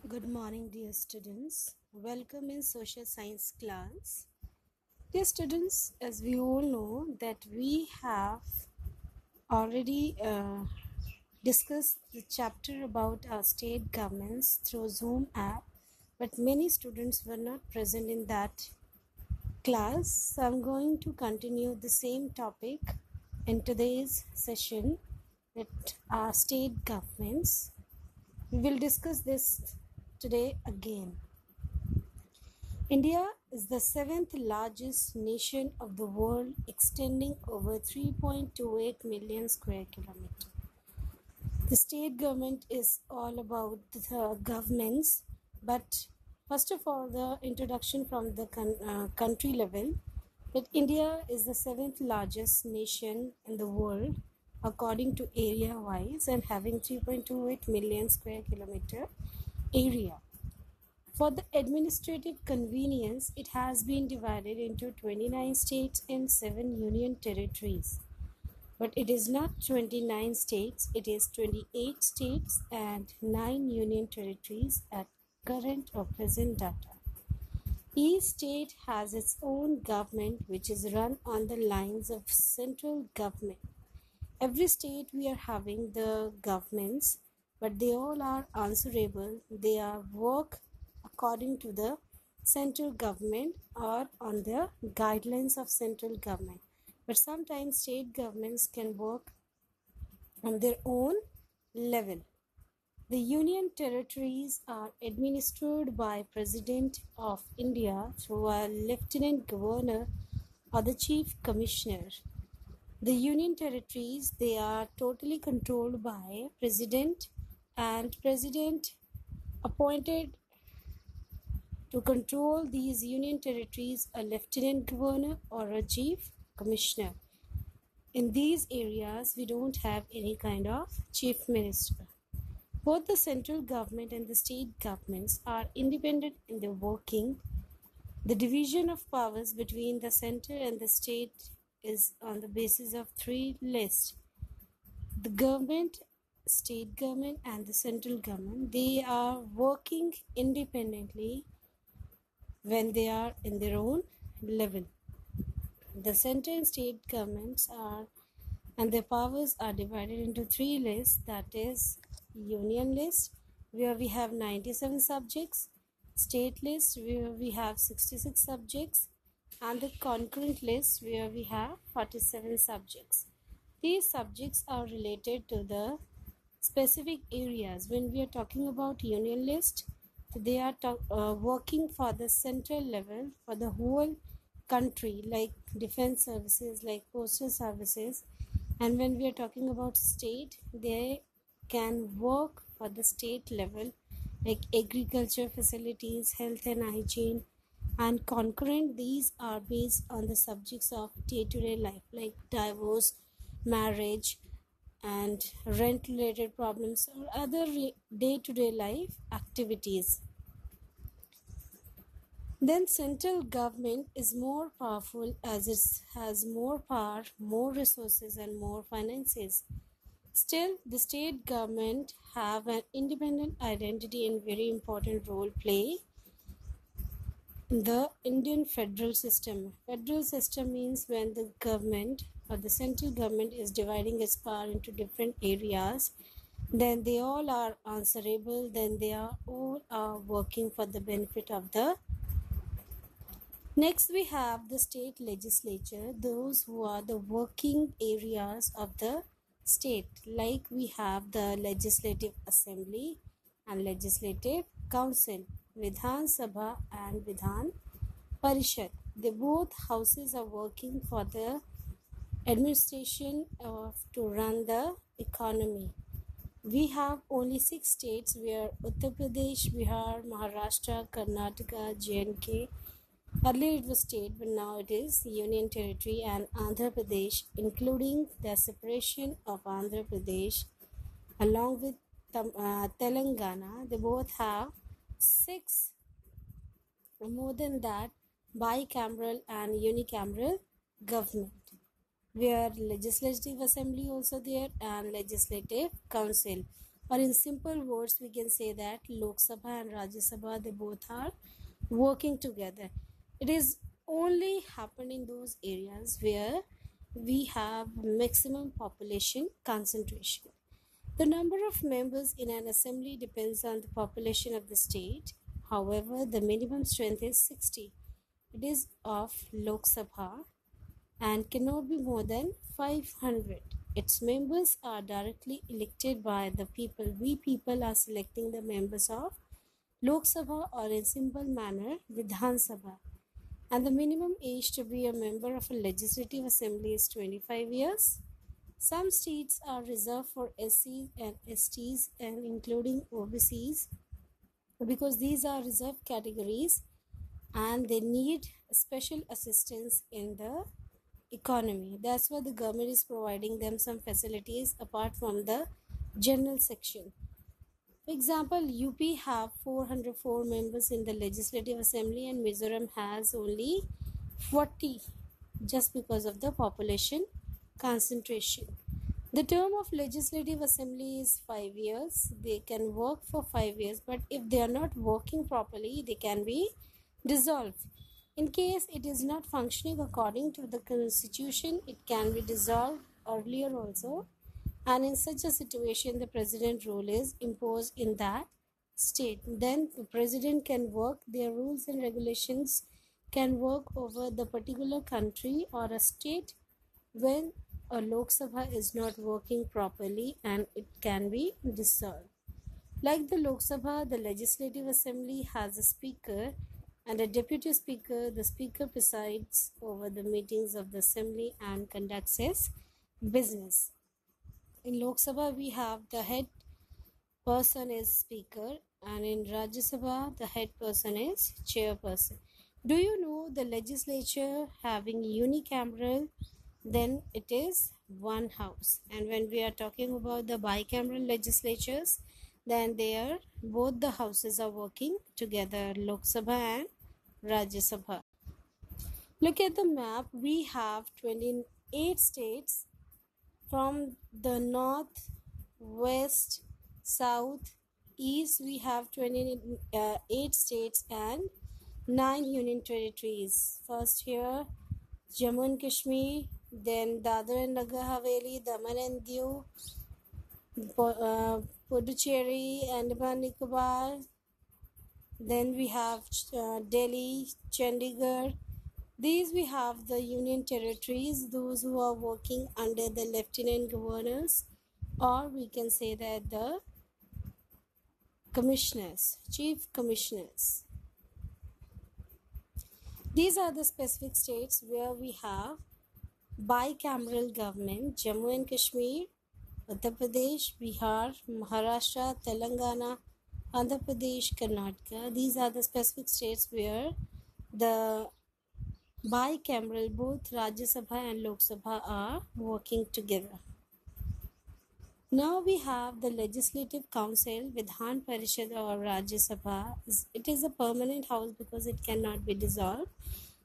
Good morning, dear students. Welcome in social science class. Dear students, as we all know that we have already discussed the chapter about our state governments through Zoom app, but many students were not present in that class. So I'm going to continue the same topic in today's session that are state governments. We will discuss this today again. India is the seventh largest nation of the world, extending over 3.28 million square kilometers. The state government is all about the governments, but first of all, the introduction from the country level that India is the seventh largest nation in the world according to area wise and having 3.28 million square kilometer area. For the administrative convenience, it has been divided into 29 states and 7 union territories. But it is not 29 states, it is 28 states and 9 union territories at current or present data. Each state has its own government which is run on the lines of central government. Every state we are having the governments, but they all are answerable. They are work according to the central government or on the guidelines of central government. But sometimes state governments can work on their own level. The union territories are administered by President of India through a Lieutenant Governor or the Chief Commissioner. The union territories, they are totally controlled by President, and President appointed to control these union territories a Lieutenant Governor or a Chief Commissioner. In these areas, we don't have any kind of Chief Minister. Both the central government and the state governments are independent in their working. The division of powers between the center and the state is on the basis of three lists. The government, state government and the central government, they are working independently when they are in their own level. The center and state governments are and their powers are divided into three lists, that is union list where we have 97 subjects, state list where we have 66 subjects, and the concurrent list where we have 47 subjects. These subjects are related to the specific areas. When we are talking about union list, they are working for the central level for the whole country, like defense services, like postal services. And when we are talking about state, they can work for the state level, like agriculture facilities, health and hygiene. And concurrent, these are based on the subjects of day-to-day life, like divorce, marriage, and rent-related problems or other day-to-day life activities. Then central government is more powerful as it has more power, more resources and more finances. Still, the state government have an independent identity and very important role play in the Indian federal system. Federal system means when the government or the central government is dividing its power into different areas, then they all are answerable, then they are all are working for the benefit of the. Next, we have the state legislature, those who are the working areas of the state. Like we have the legislative assembly and legislative council, Vidhan Sabha and Vidhan Parishad. The both houses are working for the administration to run the economy. We have only 6 states where Uttar Pradesh, Bihar, Maharashtra, Karnataka, J&K. Earlier it was state, but now it is Union Territory, and Andhra Pradesh, including the separation of Andhra Pradesh along with Telangana. They both have 6, more than that, bicameral and unicameral government, where legislative assembly also there and legislative council. Or in simple words, we can say that Lok Sabha and Rajya Sabha, they both are working together. It is only happen in those areas where we have maximum population concentration. The number of members in an assembly depends on the population of the state. However, the minimum strength is 60. It is of Lok Sabha and cannot be more than 500. Its members are directly elected by the people. We people are selecting the members of Lok Sabha, or in simple manner Vidhan Sabha. And the minimum age to be a member of a legislative assembly is 25 years. Some seats are reserved for SCs and STs and including OBCs, because these are reserved categories and they need special assistance in the economy. That's why the government is providing them some facilities apart from the general section. For example, UP have 404 members in the Legislative Assembly and Mizoram has only 40, just because of the population concentration. The term of Legislative Assembly is 5 years. They can work for 5 years, but if they are not working properly, they can be dissolved. In case it is not functioning according to the constitution, it can be dissolved earlier also. And in such a situation, the president rule is imposed in that state. Then the president can work, their rules and regulations can work over the particular country or a state when a Lok Sabha is not working properly, and it can be dissolved. Like the Lok Sabha, the Legislative Assembly has a speaker and a deputy speaker. The speaker presides over the meetings of the assembly and conducts his business. In Lok Sabha, we have the head person is speaker, and in Rajya Sabha, the head person is chairperson. Do you know the legislature having unicameral? Then it is one house. And when we are talking about the bicameral legislatures, then there both the houses are working together, Lok Sabha and Rajya Sabha. Look at the map. We have 28 states. From the north, west, south, east, we have 28 states and 9 union territories. First here, Jammu and Kashmir, then Dadra and Nagar Haveli, Daman and Diu, Puducherry, Andaman Nicobar. Then we have Delhi, Chandigarh. These we have the union territories, those who are working under the lieutenant governors, or we can say that the commissioners, chief commissioners. These are the specific states where we have bicameral government: Jammu and Kashmir, Uttar Pradesh, Bihar, Maharashtra, Telangana, Andhra Pradesh, Karnataka. These are the specific states where the bicameral, both Rajya Sabha and Lok Sabha are working together. Now we have the Legislative Council, Vidhan Parishad or Rajya Sabha. It is a permanent house because it cannot be dissolved,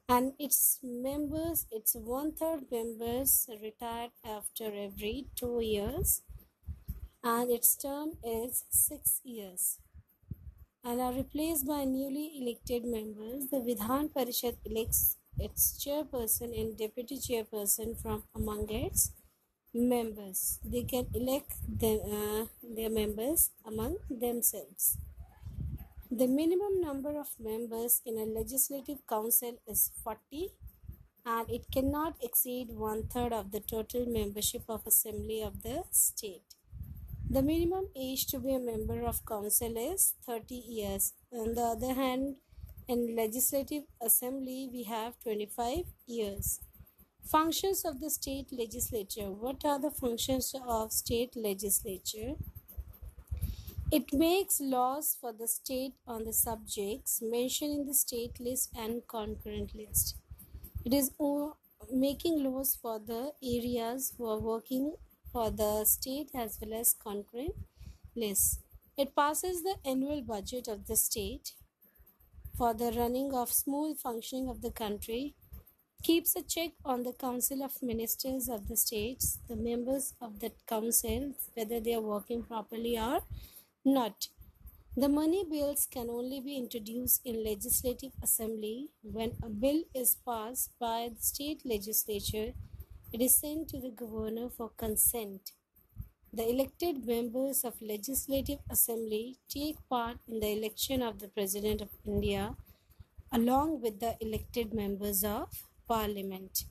and its members, its 1/3 members retired after every 2 years, and its term is 6 years and are replaced by newly elected members. The Vidhan Parishad elects its chairperson and deputy chairperson from among its members. They can elect their members among themselves. The minimum number of members in a legislative council is 40, and it cannot exceed 1/3 of the total membership of assembly of the state. The minimum age to be a member of council is 30 years. On the other hand, in legislative assembly, we have 25 years. Functions of the state legislature. What are the functions of state legislature? It makes laws for the state on the subjects mentioned in the state list and concurrent list. It is making laws for the areas who are working for the state as well as concurrent lists. It passes the annual budget of the state for the running of smooth functioning of the country. keeps a check on the Council of Ministers of the states, the members of that council, whether they are working properly or not. The money bills can only be introduced in legislative assembly. When a bill is passed by the state legislature, it is sent to the governor for consent. The elected members of legislative assembly take part in the election of the President of India along with the elected members of parliament.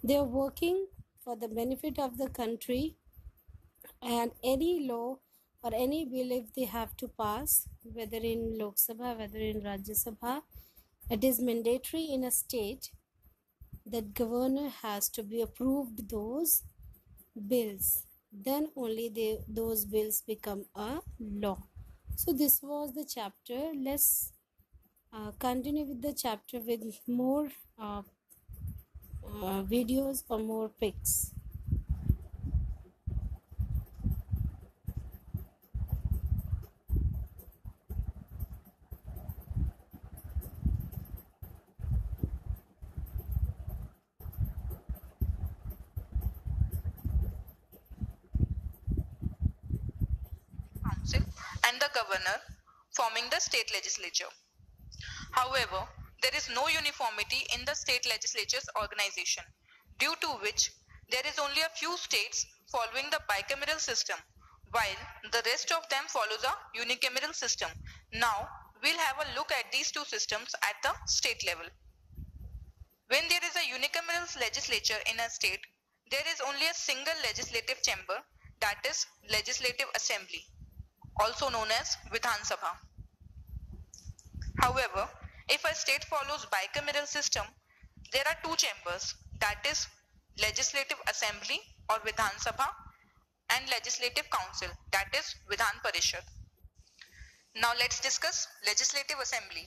They are working for the benefit of the country, and any law or any bill if they have to pass, whether in Lok Sabha, whether in Rajya Sabha, it is mandatory in a state that governor has to be approved those bills. Then only those bills become a law. So this was the chapter. Let's continue with the chapter with more videos or more pics. Council and the governor forming the state legislature. However, there is no uniformity in the state legislature's organization, due to which there is only a few states following the bicameral system, while the rest of them follows a unicameral system. Now, we'll have a look at these two systems at the state level. When there is a unicameral legislature in a state, there is only a single legislative chamber, that is Legislative Assembly, also known as Vidhan Sabha. However, if a state follows bicameral system, there are two chambers, that is Legislative Assembly or Vidhan Sabha and Legislative Council, that is Vidhan Parishad. Now let's discuss Legislative Assembly.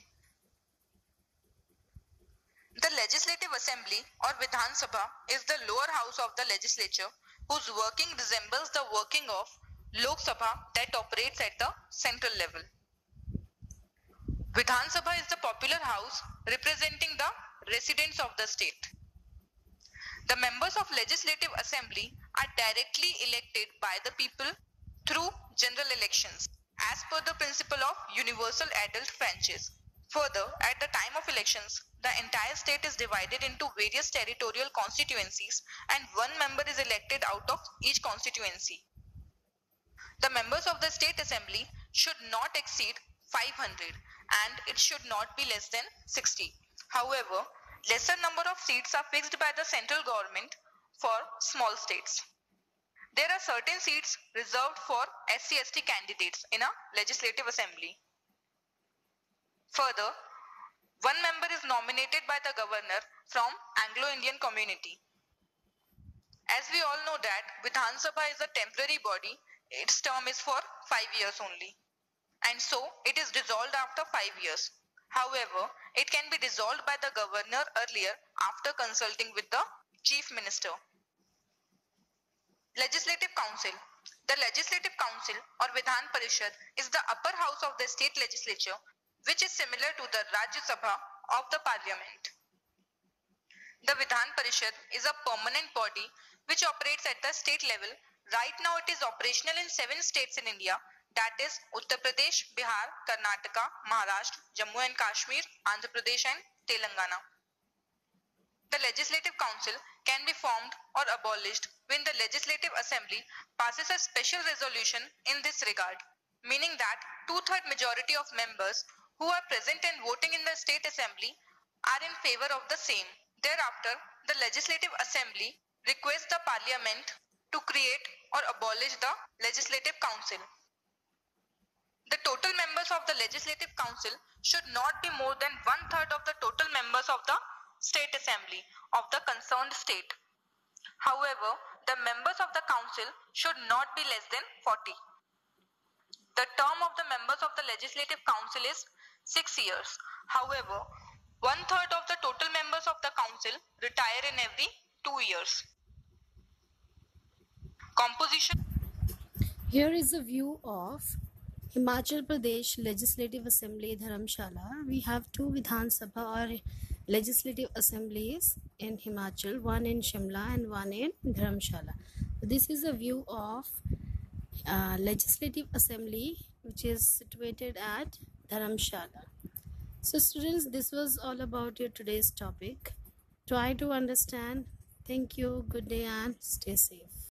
The Legislative Assembly or Vidhan Sabha is the lower house of the legislature whose working resembles the working of Lok Sabha that operates at the central level. Vidhan Sabha is the popular house representing the residents of the state. The members of Legislative Assembly are directly elected by the people through general elections as per the principle of universal adult franchise. Further, at the time of elections, the entire state is divided into various territorial constituencies and one member is elected out of each constituency. The members of the state assembly should not exceed 500 and it should not be less than 60. However, lesser number of seats are fixed by the central government for small states. There are certain seats reserved for SC/ST candidates in a legislative assembly. Further, one member is nominated by the governor from Anglo-Indian community. As we all know that Vidhan Sabha is a temporary body, its term is for 5 years only. And so it is dissolved after 5 years. However, it can be dissolved by the governor earlier after consulting with the chief minister. Legislative Council. The Legislative Council or Vidhan Parishad is the upper house of the state legislature, which is similar to the Rajya Sabha of the parliament. The Vidhan Parishad is a permanent body which operates at the state level. Right now it is operational in 7 states in India, that is Uttar Pradesh, Bihar, Karnataka, Maharashtra, Jammu and Kashmir, Andhra Pradesh and Telangana. The Legislative Council can be formed or abolished when the Legislative Assembly passes a special resolution in this regard, meaning that 2/3 majority of members who are present and voting in the State Assembly are in favor of the same. Thereafter, the Legislative Assembly requests the Parliament to create or abolish the Legislative Council. The total members of the Legislative Council should not be more than 1/3 of the total members of the State Assembly of the concerned state. However, the members of the council should not be less than 40. The term of the members of the Legislative Council is 6 years. However, 1/3 of the total members of the council retire in every 2 years. Composition. Here is a view of Himachal Pradesh Legislative Assembly Dharamshala. We have 2 Vidhan Sabha or legislative assemblies in Himachal, one in Shimla and one in Dharamshala. This is a view of legislative assembly which is situated at Dharamshala. So students, this was all about your today's topic. Try to understand. Thank you. Good day and stay safe.